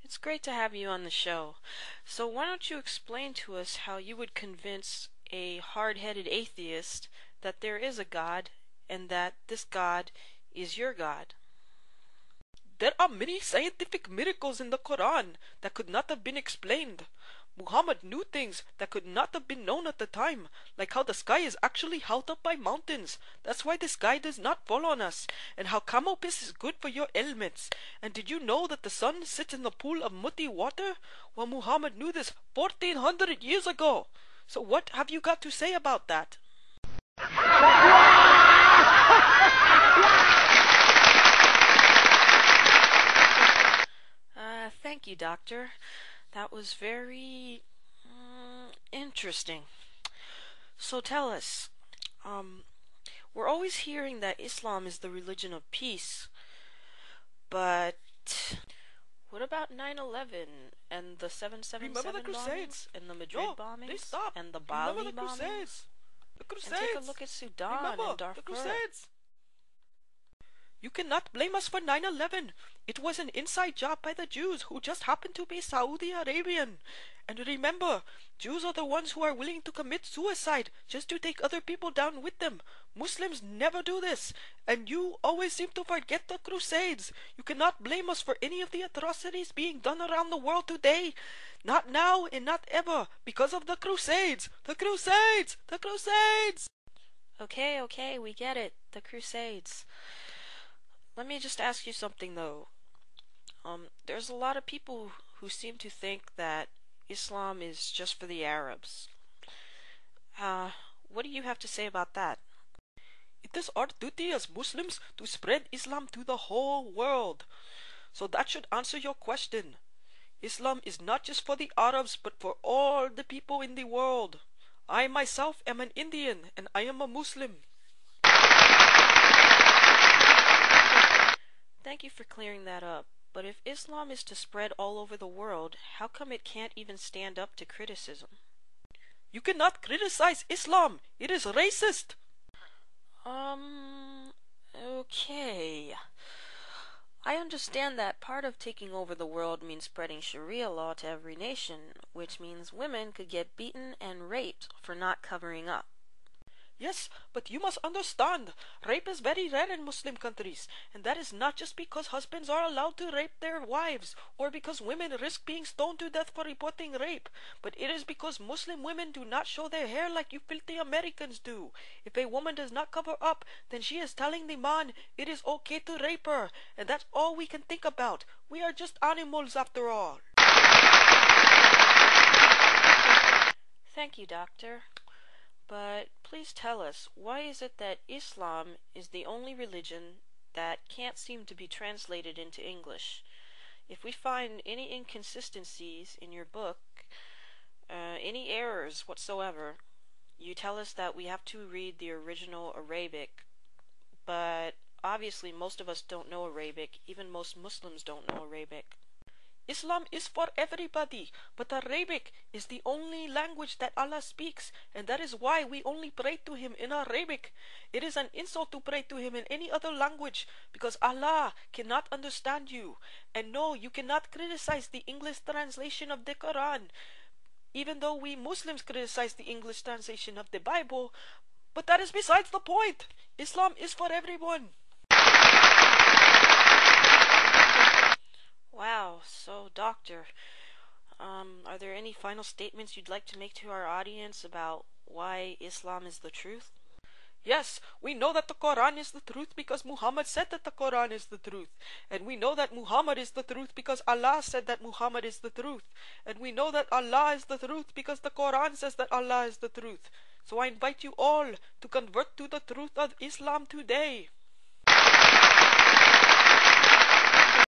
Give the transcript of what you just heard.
It's great to have you on the show. So why don't you explain to us how you would convince a hard-headed atheist that there is a God and that this God is your God? There are many scientific miracles in the Qur'an that could not have been explained. Muhammad knew things that could not have been known at the time, like how the sky is actually held up by mountains. That's why the sky does not fall on us, and how camel piss is good for your ailments. And did you know that the sun sits in the pool of muddy water? Well, Muhammad knew this 1400 years ago. So what have you got to say about that? Thank you, Doctor. That was very interesting. So tell us, we're always hearing that Islam is the religion of peace, but what about 9/11 and the 777 Remember the bombings Crusades? and the Madrid bombings They stopped. and the Remember Bali the bombings? Crusades? The Crusades. And take a look at Sudan Remember and Darfur. the Crusades. You cannot blame us for 9/11. It was an inside job by the Jews who just happened to be Saudi Arabian. And remember, Jews are the ones who are willing to commit suicide just to take other people down with them. Muslims never do this. And you always seem to forget the Crusades. You cannot blame us for any of the atrocities being done around the world today. Not now and not ever, because of the Crusades. The Crusades! The Crusades! Okay, we get it. The Crusades. Let me just ask you something though. There's a lot of people who seem to think that Islam is just for the Arabs. What do you have to say about that? It is our duty as Muslims to spread Islam to the whole world. So that should answer your question. Islam is not just for the Arabs, but for all the people in the world. I myself am an Indian, and I am a Muslim. Thank you for clearing that up. But if Islam is to spread all over the world, how come it can't even stand up to criticism? You cannot criticize Islam. It is racist. Okay. I understand that part of taking over the world means spreading Sharia law to every nation, which means women could get beaten and raped for not covering up. Yes, but you must understand, rape is very rare in Muslim countries, and that is not just because husbands are allowed to rape their wives, or because women risk being stoned to death for reporting rape, but it is because Muslim women do not show their hair like you filthy Americans do. If a woman does not cover up, then she is telling the man it is okay to rape her, and that's all we can think about. We are just animals after all. Thank you, Doctor. But please tell us, why is it that Islam is the only religion that can't seem to be translated into English? If we find any inconsistencies in your book, any errors whatsoever, you tell us that we have to read the original Arabic, but obviously most of us don't know Arabic, even most Muslims don't know Arabic. Islam is for everybody, but Arabic is the only language that Allah speaks, and that is why we only pray to Him in Arabic. It is an insult to pray to Him in any other language, because Allah cannot understand you. And no, you cannot criticize the English translation of the Quran, even though we Muslims criticize the English translation of the Bible, but that is besides the point. Islam is for everyone. Wow, so Doctor, are there any final statements you'd like to make to our audience about why Islam is the truth? Yes, we know that the Quran is the truth because Muhammad said that the Quran is the truth. And we know that Muhammad is the truth because Allah said that Muhammad is the truth. And we know that Allah is the truth because the Quran says that Allah is the truth. So I invite you all to convert to the truth of Islam today.